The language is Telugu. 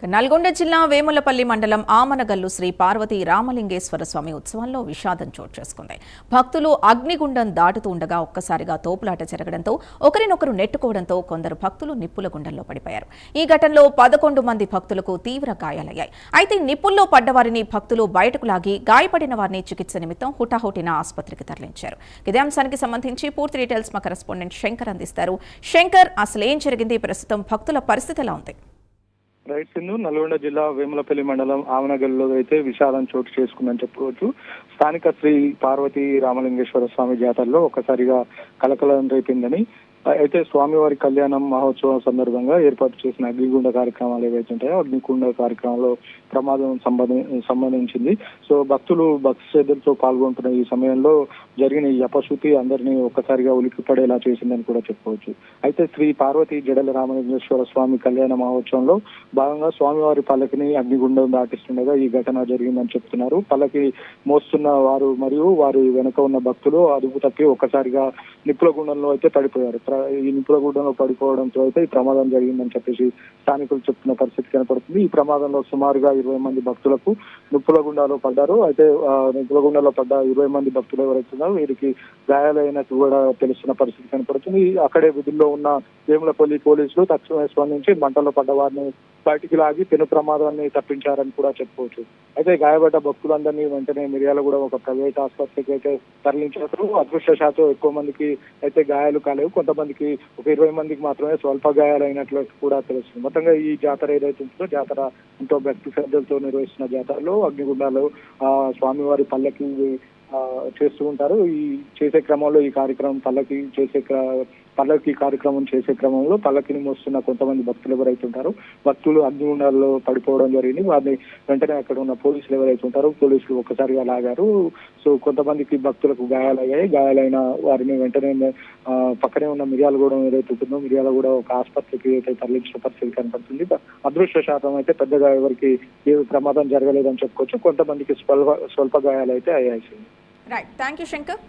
నల్గొండ జిల్లా వేములపల్లి మండలం ఆమనగల్లు శ్రీ పార్వతీ రామలింగేశ్వర స్వామి ఉత్సవంలో విషాదం చోటు చేసుకుంది. భక్తులు అగ్నిగుండం దాటుతూ ఉండగా ఒక్కసారిగా తోపులాట జరగడంతో ఒకరినొకరు నెట్టుకోవడంతో కొందరు భక్తులు నిప్పుల గుండంలో పడిపోయారు. ఈ ఘటనలో 11 మంది భక్తులకు తీవ్ర గాయాలయ్యాయి. అయితే నిప్పుల్లో పడ్డవారిని భక్తులు బయటకు లాగి గాయపడిన వారిని చికిత్స నిమిత్తం హుటాహుటిన ఆసుపత్రికి తరలించారు. ఇదే అంశానికి సంబంధించి పూర్తి డీటెయిల్స్ మా కరెస్పాండెంట్ శంకర్ అందిస్తారు. శంకర్, అసలేం జరిగింది? ప్రస్తుతం భక్తుల పరిస్థితి ఎలా ఉంది? రైట్ సింధు, నల్గొండ జిల్లా వేములపల్లి మండలం ఆమనగల్లో అయితే విషాదం చోటు చేసుకుందని చెప్పుకోవచ్చు. స్థానిక శ్రీ పార్వతీ రామలింగేశ్వర స్వామి జాతరలో ఒక్కసారిగా కలకలం రేపిందని, అయితే స్వామివారి కళ్యాణం మహోత్సవం సందర్భంగా ఏర్పాటు చేసిన అగ్నిగుండ కార్యక్రమాలు ఏవైతే ఉంటాయో అగ్నిగుండ కార్యక్రమంలో ప్రమాదం సంబంధించింది. సో భక్తులు భక్తి శ్రద్ధలతో పాల్గొంటున్న ఈ సమయంలో జరిగిన ఈ అపశృతి అందరినీ ఒక్కసారిగా ఉలిక్కిపడేలా చేసిందని కూడా చెప్పుకోవచ్చు. అయితే శ్రీ పార్వతీ జడల రామలింగేశ్వర స్వామి కళ్యాణ మహోత్సవంలో భాగంగా స్వామివారి పల్లకిని అగ్నిగుండం దాటిస్తుండగా ఈ ఘటన జరిగిందని చెప్తున్నారు. పల్లకి మోస్తున్న వారు మరియు వారి వెనుక ఉన్న భక్తులు అదుపు తప్పి ఒక్కసారిగా నిప్పుల గుండంలో అయితే పడిపోయారు. ఈ నిప్పుల గుండంలో పడిపోవడంతో అయితే ఈ ప్రమాదం జరిగిందని చెప్పేసి స్థానికులు చెప్తున్న పరిస్థితి కనపడుతుంది. ఈ ప్రమాదంలో సుమారుగా 20 మంది భక్తులకు నిప్పుల గుండాలో పడ్డారు. అయితే నిప్పుల గుండంలో పడ్డ 20 మంది భక్తులు ఎవరైతున్నారో వీరికి గాయాలైనట్టు కూడా తెలుస్తున్న పరిస్థితి కనపడుతుంది. అక్కడే విధుల్లో ఉన్న వేములపల్లి పోలీసులు తక్షణమే స్పందించి మంటల్లో పడ్డ వారిని బయటికి లాగి పెను ప్రమాదాన్ని తప్పించారని కూడా చెప్పుకోవచ్చు. అయితే గాయపడ్డ భక్తులందరినీ వెంటనే మిర్యాలగూడ ఒక ప్రైవేట్ ఆసుపత్రికి అయితే తరలించారు. అదృష్టశాతం ఎక్కువ మందికి అయితే గాయాలు కాలేవు. కొంతమందికి ఒక 20 మందికి మాత్రమే స్వల్ప గాయాలైనట్లు కూడా తెలుస్తుంది. మొత్తంగా ఈ జాతర ఏదైతే ఉంటుందో జాతర ఎంతో భక్తి శ్రద్ధలతో నిర్వహిస్తున్న జాతరలో అగ్నిగుండాలు స్వామివారి పల్లకి చేస్తూ ఉంటారు. ఈ చేసే క్రమంలో ఈ కార్యక్రమం పల్లకి కార్యక్రమం చేసే క్రమంలో పల్లకిని మోస్తున్న కొంతమంది భక్తులు ఎవరైతే ఉంటారో భక్తులు అగ్నిగుండాల్లో పడిపోవడం జరిగింది. వారిని వెంటనే అక్కడ ఉన్న పోలీసులు ఎవరైతే ఉంటారో పోలీసులు ఒక్కసారిగా లాగారు. సో కొంతమందికి భక్తులకు గాయాలయ్యాయి. గాయాలైన వారిని వెంటనే పక్కనే ఉన్న మిర్యాలగూడెం ఏదైతే ఉంటుందో మిర్యాలగూడ ఒక ఆసుపత్రికి అయితే తరలించిన పరిస్థితి కనపడుతుంది. అదృష్ట శాతం అయితే పెద్దగా ఎవరికి ఏ ప్రమాదం జరగలేదని చెప్పుకోవచ్చు. కొంతమందికి స్వల్ప గాయాలు అయితే అయ్యాయి. Right, thank you Shankar.